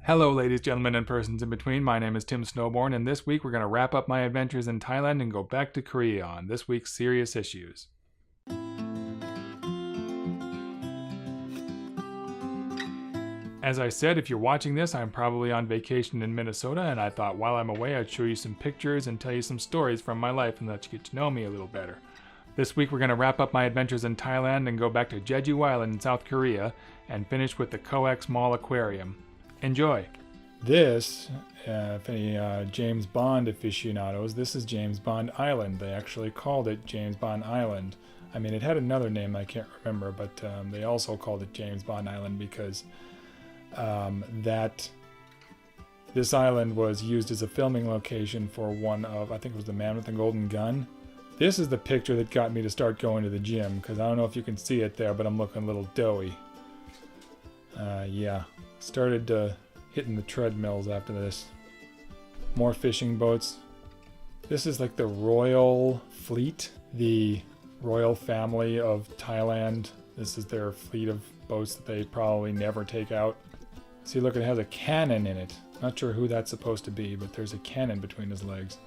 Hello ladies, gentlemen, and persons in between. My name is Tim Snowborn, and this week we're going to wrap up my adventures in Thailand and go back to Korea on this week's Serious Issues. As I said, if you're watching this, I'm probably on vacation in Minnesota, and I thought while I'm away I'd show you some pictures and tell you some stories from my life and let you get to know me a little better. This week we're going to wrap up my adventures in Thailand and go back to Jeju Island in South Korea and finish with the COEX Mall Aquarium. Enjoy! This, if any James Bond aficionados, this is James Bond Island. They actually called it James Bond Island. I mean, it had another name I can't remember, but they also called it James Bond Island because this island was used as a filming location for one of, I think it was The Man with the Golden Gun. This is the picture that got me to start going to the gym, because I don't know if you can see it there, but I'm looking a little doughy. Yeah, started hitting the treadmills after this. More fishing boats. This is like the royal fleet, the royal family of Thailand. This is their fleet of boats that they probably never take out. See, look, it has a cannon in it. Not sure who that's supposed to be, but there's a cannon between his legs.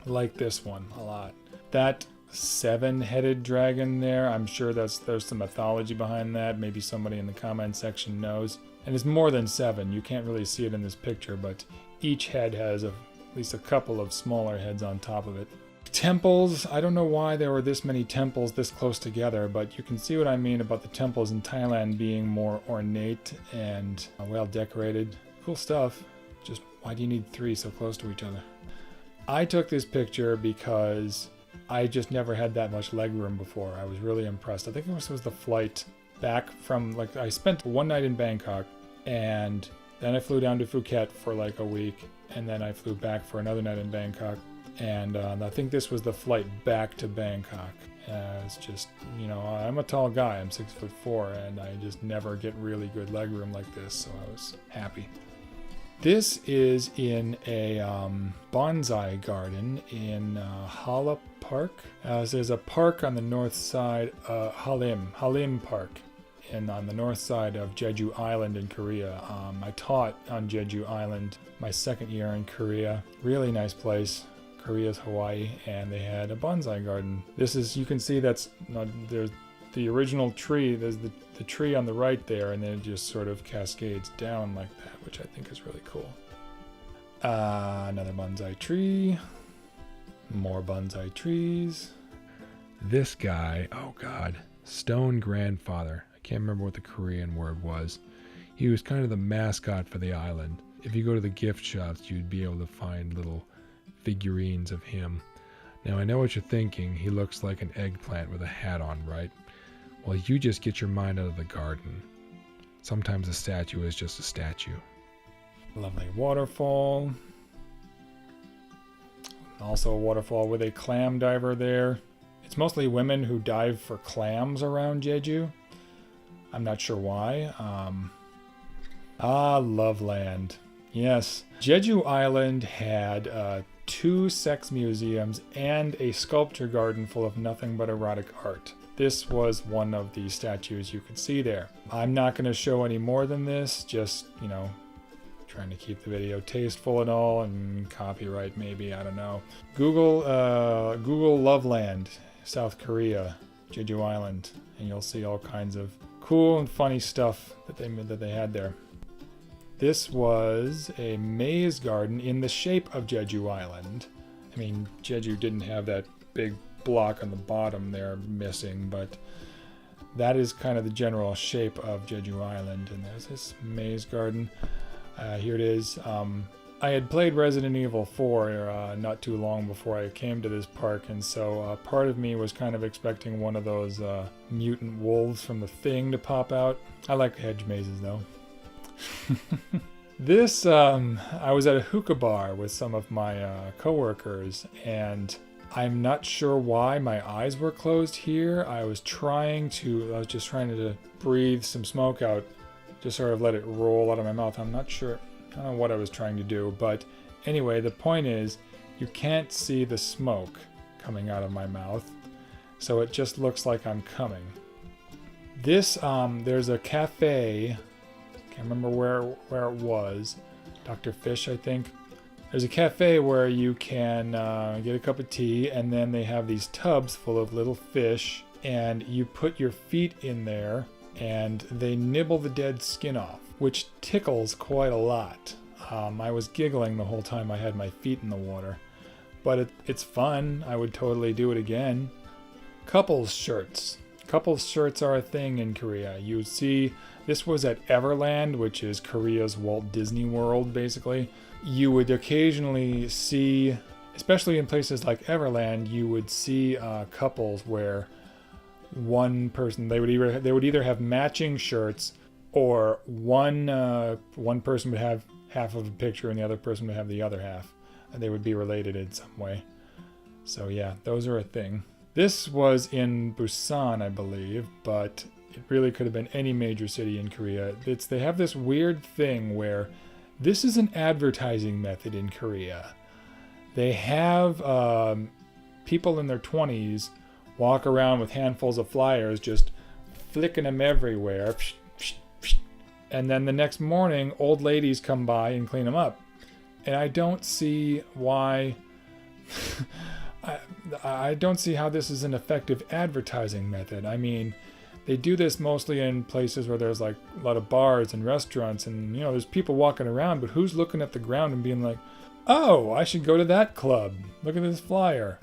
I like this one a lot. That seven-headed dragon there, I'm sure there's some mythology behind that. Maybe somebody in the comment section knows. And it's more than seven. You can't really see it in this picture, but each head has at least a couple of smaller heads on top of it. Temples, I don't know why there were this many temples this close together, but you can see what I mean about the temples in Thailand being more ornate and well decorated. Cool stuff. Just why do you need three so close to each other? I took this picture because I just never had that much leg room before. I was really impressed. I think this was the flight back from, like, I spent one night in Bangkok and then I flew down to Phuket for like a week and then I flew back for another night in Bangkok. And I think this was the flight back to Bangkok. It's just, you know, I'm a tall guy. I'm 6'4", and I just never get really good leg room like this, so I was happy. This is in a bonsai garden in Hala Park. There's a park on the north side, Halim Park, and on the north side of Jeju Island in Korea. I taught on Jeju Island my second year in Korea. Really nice place. Korea's Hawaii, and they had a bonsai garden. This is, you can see that's there's the original tree. There's the tree on the right there, and then it just sort of cascades down like that, which I think is really cool. Another bonsai tree. More bonsai trees. This guy, oh god, Stone Grandfather. I can't remember what the Korean word was. He was kind of the mascot for the island. If you go to the gift shops, you'd be able to find little figurines of him. Now I know what you're thinking. He looks like an eggplant with a hat on, right? Well, you just get your mind out of the garden. Sometimes a statue is just a statue. Lovely waterfall. Also a waterfall with a clam diver there. It's mostly women who dive for clams around Jeju. I'm not sure why. Loveland. Yes. Jeju Island had 2 sex museums and a sculpture garden full of nothing but erotic art. This was one of the statues you could see there. I'm not going to show any more than this, just, you know, trying to keep the video tasteful and all, and copyright maybe, I don't know. Google Loveland, South Korea, Jeju Island, and you'll see all kinds of cool and funny stuff that they had there. This was a maze garden in the shape of Jeju Island. I mean, Jeju didn't have that big block on the bottom there missing, but that is kind of the general shape of Jeju Island. And there's this maze garden. Here it is. I had played Resident Evil 4 not too long before I came to this park, and so part of me was kind of expecting one of those mutant wolves from The Thing to pop out. I like hedge mazes though. This, I was at a hookah bar with some of my coworkers, and I'm not sure why my eyes were closed here. I was just trying to breathe some smoke out, just sort of let it roll out of my mouth. I'm not sure, I don't know what I was trying to do, but anyway, the point is, you can't see the smoke coming out of my mouth, so it just looks like I'm coming. This, there's a cafe Can't remember where it was. Dr. Fish, I think. There's a cafe where you can get a cup of tea, and then they have these tubs full of little fish, and you put your feet in there, and they nibble the dead skin off, which tickles quite a lot. I was giggling the whole time I had my feet in the water, but it's fun. I would totally do it again. Couples shirts. Couples shirts are a thing in Korea. You see, this was at Everland, which is Korea's Walt Disney World, basically. You would occasionally see, especially in places like Everland, you would see couples where one person, they would either have matching shirts, or one person would have half of a picture and the other person would have the other half, and they would be related in some way. So yeah, those are a thing. This was in Busan, I believe, but it really could have been any major city in Korea. They have this weird thing where this is an advertising method in Korea. They have people in their 20s walk around with handfuls of flyers, just flicking them everywhere. And then the next morning, old ladies come by and clean them up. And I don't see why... I don't see how this is an effective advertising method. I mean, they do this mostly in places where there's like a lot of bars and restaurants, and you know, there's people walking around, but who's looking at the ground and being like, oh, I should go to that club. Look at this flyer.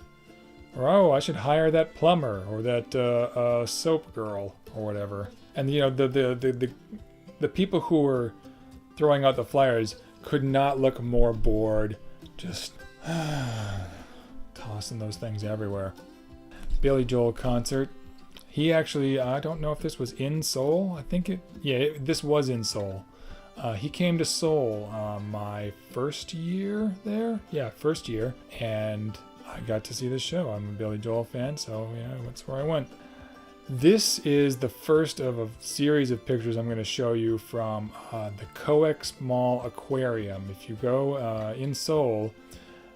Or, oh, I should hire that plumber or that soap girl or whatever. And you know, the people who were throwing out the flyers could not look more bored. Just tossing those things everywhere. Billy Joel concert. He actually, I don't know if this was in Seoul. I think this was in Seoul. He came to Seoul my first year there. Yeah, first year. And I got to see the show. I'm a Billy Joel fan, so yeah, that's where I went. This is the first of a series of pictures I'm going to show you from the COEX Mall Aquarium. If you go in Seoul,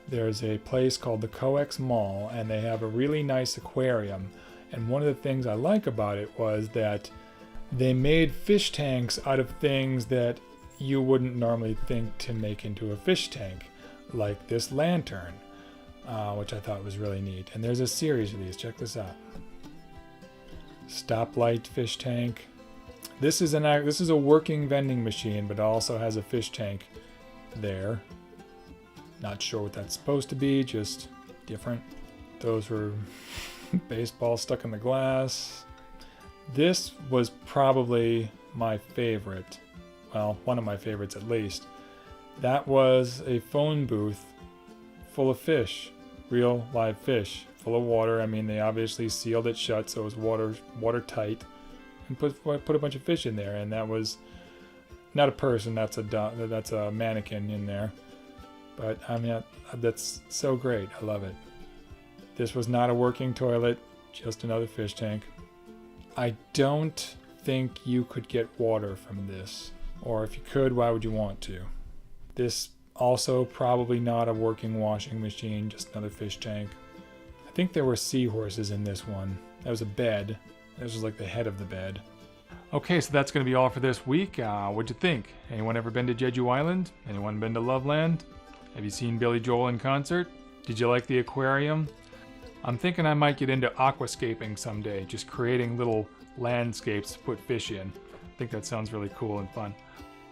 there's a place called the COEX Mall, and they have a really nice aquarium. And one of the things I like about it was that they made fish tanks out of things that you wouldn't normally think to make into a fish tank, like this lantern, which I thought was really neat. And there's a series of these. Check this out. Stoplight fish tank. This is a working vending machine, but it also has a fish tank there. Not sure what that's supposed to be, just different. Those were baseball stuck in the glass. This was probably my favorite. Well, one of my favorites at least. That was a phone booth full of fish. Real live fish. Full of water. I mean, they obviously sealed it shut so it was watertight. And put a bunch of fish in there. And that was not a person, that's a mannequin in there. But I mean, that's so great. I love it. This was not a working toilet, just another fish tank. I don't think you could get water from this. Or if you could, why would you want to? This also probably not a working washing machine, just another fish tank. I think there were seahorses in this one. There was a bed. This was like the head of the bed. Okay, so that's going to be all for this week. What'd you think? Anyone ever been to Jeju Island? Anyone been to Loveland? Have you seen Billy Joel in concert? Did you like the aquarium? I'm thinking I might get into aquascaping someday, just creating little landscapes to put fish in. I think that sounds really cool and fun.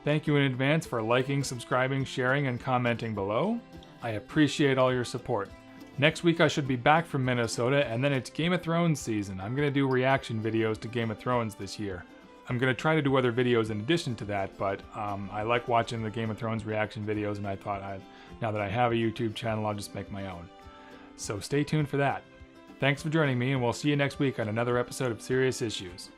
Thank you in advance for liking, subscribing, sharing, and commenting below. I appreciate all your support. Next week I should be back from Minnesota, and then it's Game of Thrones season. I'm going to do reaction videos to Game of Thrones this year. I'm going to try to do other videos in addition to that, but I like watching the Game of Thrones reaction videos, and I thought now that I have a YouTube channel, I'll just make my own. So stay tuned for that. Thanks for joining me, and we'll see you next week on another episode of Serious Issues.